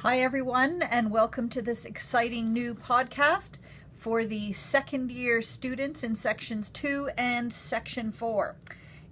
Hi everyone, and welcome to this exciting new podcast for the second year students in sections 2 and section 4.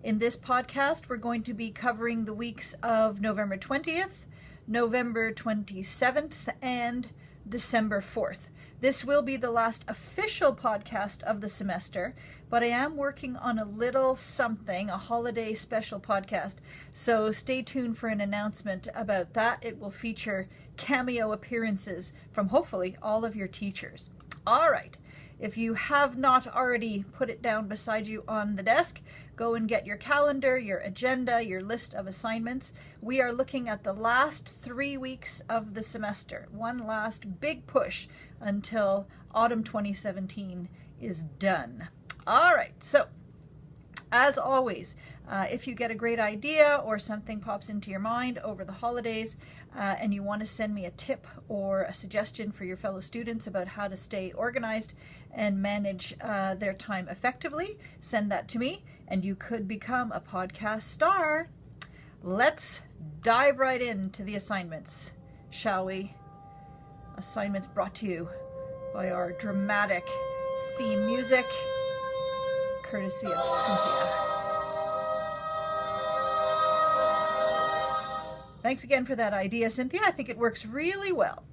In this podcast, we're going to be covering the weeks of November 20th, November 27th, and December 4th. This will be the last official podcast of the semester, but I am working on a little something, a holiday special podcast, so stay tuned for an announcement about that. It will feature cameo appearances from hopefully all of your teachers. All right, if you have not already put it down beside you on the desk, go and get your calendar, your agenda, your list of assignments. We are looking at the last 3 weeks of the semester, one last big push until autumn 2017 is done. All right, so as always, if you get a great idea or something pops into your mind over the holidays and you want to send me a tip or a suggestion for your fellow students about how to stay organized and manage their time effectively, send that to me and you could become a podcast star. Let's dive right into the assignments, shall we? Assignments brought to you by our dramatic theme music, courtesy of Cynthia. Thanks again for that idea, Cynthia. I think it works really well.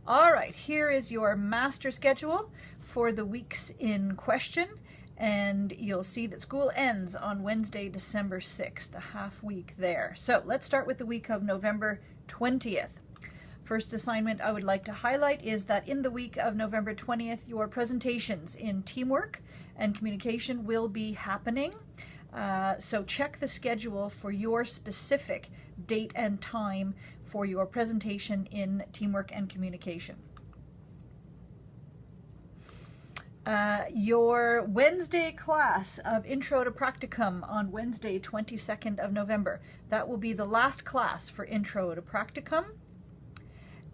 All right, here is your master schedule for the weeks in question, and you'll see that school ends on Wednesday, December 6th, a half week there. So let's start with the week of November 20th. First assignment I would like to highlight is that in the week of November 20th, your presentations in teamwork and communication will be happening. So check the schedule for your specific date and time for your presentation in teamwork and communication. Your Wednesday class of Intro to Practicum on Wednesday, 22nd of November. That will be the last class for Intro to Practicum.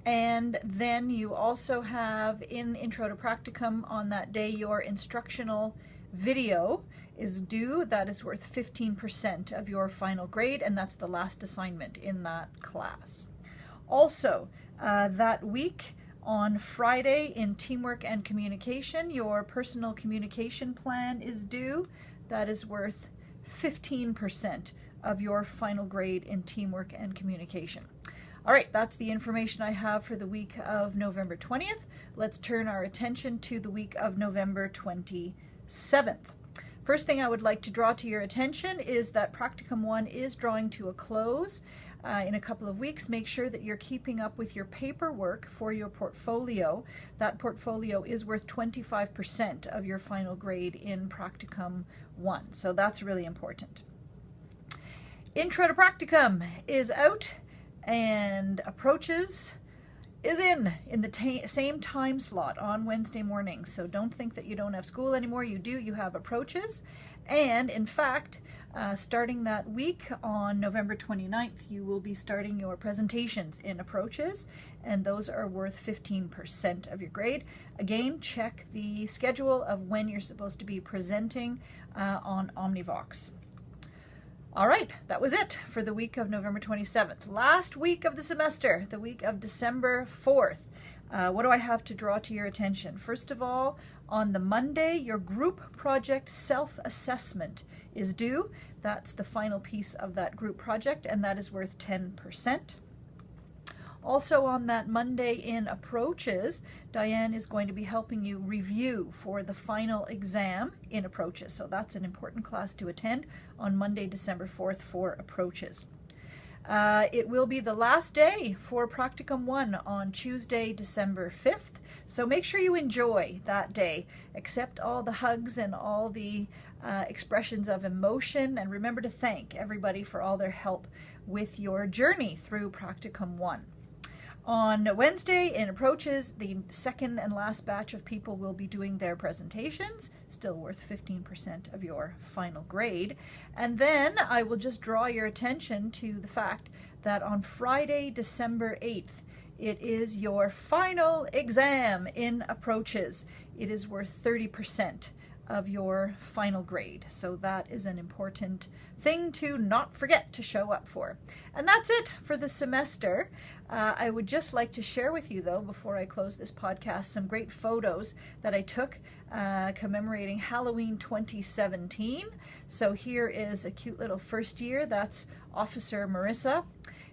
And then you also have in Intro to Practicum on that day your instructional video is due. That is worth 15% of your final grade, and that's the last assignment in that class. Also, that week on Friday in Teamwork and Communication, your personal communication plan is due. That is worth 15% of your final grade in Teamwork and Communication. All right, that's the information I have for the week of November 20th. Let's turn our attention to the week of November 27th. First thing I would like to draw to your attention is that Practicum 1 is drawing to a close in a couple of weeks. Make sure that you're keeping up with your paperwork for your portfolio. That portfolio is worth 25% of your final grade in Practicum 1, so that's really important. Intro to Practicum is out, and Approaches is in the same time slot on Wednesday morning. So don't think that you don't have school anymore. You do. You have Approaches. And in fact, starting that week on November 29th, you will be starting your presentations in Approaches, and those are worth 15% of your grade. Again, check the schedule of when you're supposed to be presenting on Omnivox. All right, that was it for the week of November 27th. Last week of the semester, the week of December 4th. What do I have to draw to your attention? First of all, on the Monday, your group project self-assessment is due. That's the final piece of that group project, and that is worth 10%. Also on that Monday in Approaches, Diane is going to be helping you review for the final exam in Approaches. So that's an important class to attend on Monday, December 4th for Approaches. It will be the last day for Practicum 1 on Tuesday, December 5th. So make sure you enjoy that day. Accept all the hugs and all the expressions of emotion, and remember to thank everybody for all their help with your journey through Practicum 1. On Wednesday in Approaches, the second and last batch of people will be doing their presentations, still worth 15% of your final grade. And then I will just draw your attention to the fact that on Friday, December 8th, it is your final exam in Approaches. It is worth 30% of your final grade. So that is an important thing to not forget to show up for. And that's it for the semester. I would just like to share with you, though, before I close this podcast, some great photos that I took commemorating Halloween 2017. So here is a cute little first year. That's Officer Marissa.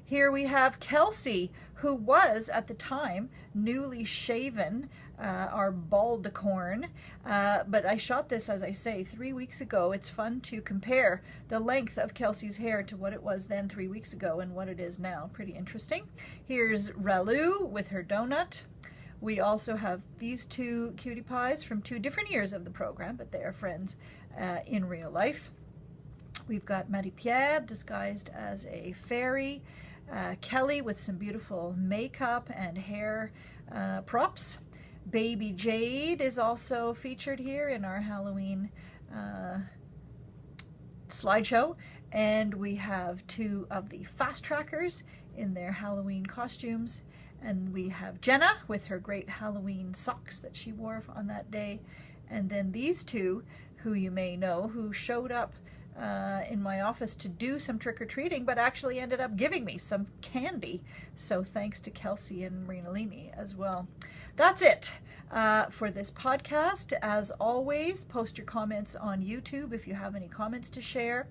Here we have Kelsey, who was at the time newly shaven, our baldicorn. But I shot this, as I say, 3 weeks ago. It's fun to compare the length of Kelsey's hair to what it was then 3 weeks ago and what it is now. Pretty interesting. Here's Ralu with her donut. We also have these two cutie pies from 2 different years of the program, but they are friends in real life. We've got Marie-Pierre disguised as a fairy. Kelly with some beautiful makeup and hair props. Baby Jade is also featured here in our Halloween slideshow. And we have 2 of the fast trackers in their Halloween costumes. And we have Jenna with her great Halloween socks that she wore on that day. And then these 2, who you may know, who showed up in my office to do some trick-or-treating, but actually ended up giving me some candy. So thanks to Kelsey and Marinalini as well. That's it for this podcast. As always, post your comments on YouTube if you have any comments to share.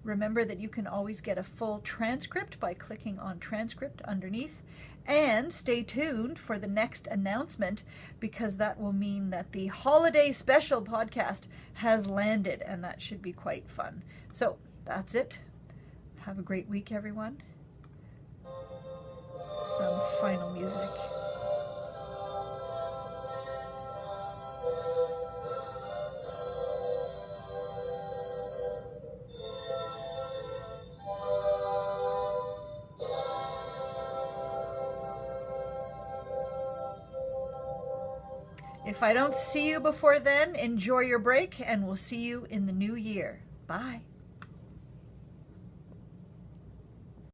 Remember that you can always get a full transcript by clicking on transcript underneath. And stay tuned for the next announcement, because that will mean that the holiday special podcast has landed, and that should be quite fun. So that's it. Have a great week, everyone. Some final music. If I don't see you before then, enjoy your break, and we'll see you in the new year. Bye.